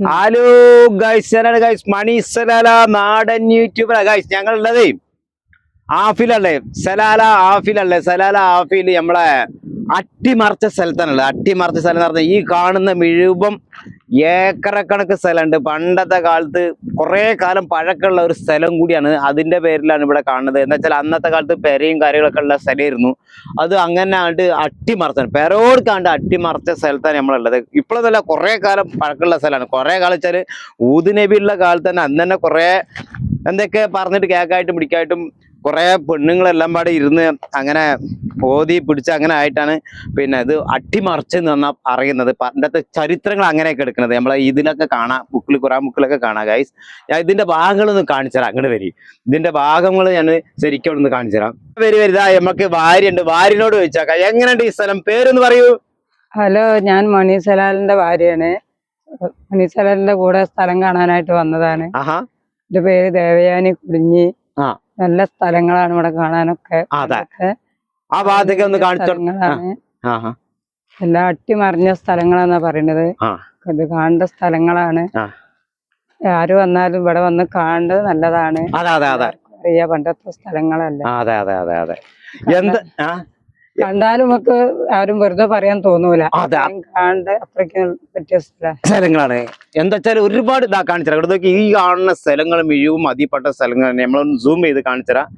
Hello guys, മണി Salalah നാടൻ യൂട്യൂബറാ guys. ഞങ്ങളുള്ളതേ ആഫിലല്ലേ, Salalah Affle നമ്മളെ അട്ടിമറിച്ച സ്ഥലത്താണുള്ളത്. അട്ടിമറിച്ച സ്ഥലം എന്ന് പറഞ്ഞാൽ ഈ കാണുന്ന മുഴുവൻ ഏക്കറക്കണക്ക് സ്ഥലമുണ്ട്. പണ്ടത്തെ കാലത്ത് കുറെ കാലം പഴക്കമുള്ള ഒരു സ്ഥലം കൂടിയാണ്. അതിന്റെ പേരിലാണ് ഇവിടെ കാണുന്നത്. എന്താ വെച്ചാൽ അന്നത്തെ കാലത്ത് പെരയും കാര്യങ്ങളൊക്കെ ഉള്ള സ്ഥലമായിരുന്നു. അത് അങ്ങനെ ആണ്ട് അട്ടിമറിച്ചാണ്, പെരോടുക്കാണ്ട് അട്ടിമറിച്ച സ്ഥലത്താണ് നമ്മളുള്ളത്. ഇപ്പോഴതല്ല, കുറെ കാലം പഴക്കമുള്ള സ്ഥലമാണ്. കുറെ കാലം വെച്ചാല് ഊതുനബിയുള്ള കാലത്ത് തന്നെ അന്ന് തന്നെ കുറെ എന്തൊക്കെ പറഞ്ഞിട്ട് കേക്കായിട്ടും പിടിക്കായിട്ടും കുറെ പെണ്ണുങ്ങളെല്ലാം പാടെ ഇരുന്ന് അങ്ങനെ ഓതി പിടിച്ച് അങ്ങനെ ആയിട്ടാണ് പിന്നെ ഇത് അട്ടിമറിച്ചെന്ന് പറഞ്ഞാൽ അറിയുന്നത്. പണ്ടത്തെ ചരിത്രങ്ങൾ അങ്ങനെയൊക്കെ എടുക്കുന്നത് നമ്മളെ ഇതിലൊക്കെ കാണാം, ഖുറാൻ ബുക്കിലൊക്കെ കാണാം ഗൈസ്. ഞാൻ ഇതിന്റെ ഭാഗങ്ങളൊന്ന് കാണിച്ചുതരാം. അങ്ങോട്ട് വരി, ഇതിന്റെ ഭാഗങ്ങൾ ഞാൻ ശരിക്കും ഒന്ന് കാണിച്ചുതരാം. വരുതാ നമുക്ക് ഭാര്യയുണ്ട്, ഭാര്യനോട് ചോദിച്ചാക്കാം എങ്ങനെയുണ്ട് ഈ സ്ഥലം, പേരൊന്ന് പറയൂ. ഹലോ, ഞാൻ മണി സലാലിന്റെ ഭാര്യയാണ്. മണി സലാലിന്റെ കൂടെ സ്ഥലം കാണാനായിട്ട് വന്നതാണ്. എന്റെ പേര് ദേവയാനി കുടിഞ്ഞി. നല്ല സ്ഥലങ്ങളാണ് ഇവിടെ കാണാനൊക്കെ. ആ ഭാഗത്തേക്ക് ഒന്ന് കാണിച്ചു. എല്ലാം അട്ടിമറിഞ്ഞ സ്ഥലങ്ങളാന്നാ പറയണത്. ഇത് കാണേണ്ട സ്ഥലങ്ങളാണ്. ആര് വന്നാലും ഇവിടെ വന്ന് കാണേണ്ടത് നല്ലതാണ്. അറിയാ, പണ്ടത്തെ സ്ഥലങ്ങളല്ല. കണ്ടാലും നമുക്ക് ആരും വെറുതെ പറയാൻ തോന്നൂല. കാണേണ്ട അത്രയ്ക്ക് പറ്റിയ സ്ഥലങ്ങളാണ്. എന്താ വെച്ചാൽ ഒരുപാട് ഇതാ കാണിച്ചുതരാം. ഈ കാണുന്ന സ്ഥലങ്ങൾ മുഴുവൻ മതിപ്പെട്ട സ്ഥലങ്ങളാണ്. നമ്മളൊന്ന് സൂം ചെയ്ത് കാണിച്ചുതരാം.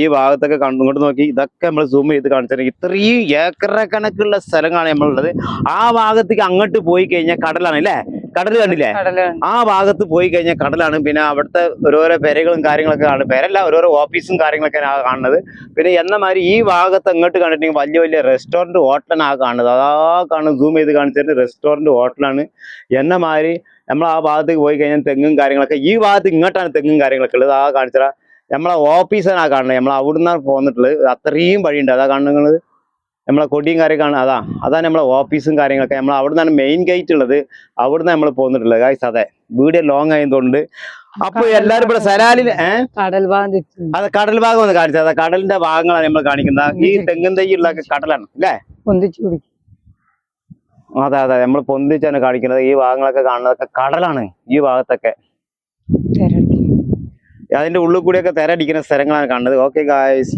ഈ ഭാഗത്തൊക്കെ ഇങ്ങോട്ട് നോക്കി, ഇതൊക്കെ നമ്മൾ സൂം ചെയ്ത് കാണിച്ചുതരാം. ഇത്രയും ഏക്കറ കണക്കുള്ള സ്ഥലങ്ങളാണ് നമ്മളുള്ളത്. ആ ഭാഗത്തേക്ക് അങ്ങോട്ട് പോയി കഴിഞ്ഞാൽ കടലാണ് അല്ലേ, കടൽ കണ്ടില്ലേ? ആ ഭാഗത്ത് പോയി കഴിഞ്ഞാൽ കടലാണ്. പിന്നെ അവിടുത്തെ ഓരോരോ പെരകളും കാര്യങ്ങളൊക്കെ കാണും. പെരല്ല, ഓരോരോ ഓഫീസും കാര്യങ്ങളൊക്കെ കാണുന്നത്. പിന്നെ എന്ന മാതിരി ഈ ഭാഗത്ത് അങ്ങോട്ട് കണ്ടിട്ടുണ്ടെങ്കിൽ വലിയ വലിയ റെസ്റ്റോറന്റ് ഹോട്ടലാണ് ആ കാണുന്നത്. അതാ കാണുന്നത്, സൂം ചെയ്ത് കാണിച്ചിട്ട് റെസ്റ്റോറന്റ് ഹോട്ടലാണ്. എന്ന മാതിരി നമ്മൾ ആ ഭാഗത്തേക്ക് പോയി കഴിഞ്ഞാൽ തെങ്ങും കാര്യങ്ങളൊക്കെ, ഈ ഭാഗത്ത് ഇങ്ങോട്ടാണ് തെങ്ങും കാര്യങ്ങളൊക്കെ ഉള്ളത്. ആ കാണിച്ചാൽ നമ്മളെ ഓഫീസാണ് ആ കാണുന്നത്. നമ്മൾ അവിടുന്ന് പോന്നിട്ടുള്ളത്. അത്രയും വഴിയുണ്ട്. അതാ കാണുന്നത്, നമ്മളെ കൊടിയും കാര്യമൊക്കെ കാണുക. അതാണ് നമ്മളെ ഓഫീസും കാര്യങ്ങളൊക്കെ. നമ്മൾ അവിടെ നിന്നാണ് മെയിൻ ഗേറ്റ് ഉള്ളത്. അവിടുന്ന് നമ്മൾ പോന്നിട്ടുള്ളത് ഗൈസ്. അതെ, വീട് ലോങ് ആയതുകൊണ്ട്. അപ്പൊ എല്ലാരും ഇവിടെ സലാലിൽ അതെ കടൽ ഭാഗം ഒന്ന് കാണിച്ചത്. അതെ, കടലിന്റെ ഭാഗങ്ങളാണ് നമ്മൾ കാണിക്കുന്നത്. ഈ തെങ്ങും തൈയുള്ള കടലാണ് അല്ലേ? അതെ, നമ്മൾ പൊന്തിച്ചാണ് കാണിക്കുന്നത്. ഈ ഭാഗങ്ങളൊക്കെ കാണുന്നതൊക്കെ കടലാണ്. ഈ ഭാഗത്തൊക്കെ അതിന്റെ ഉള്ളിൽ കൂടിയൊക്കെ തിരടിക്കുന്ന സ്ഥലങ്ങളാണ് കാണുന്നത്. Okay guys.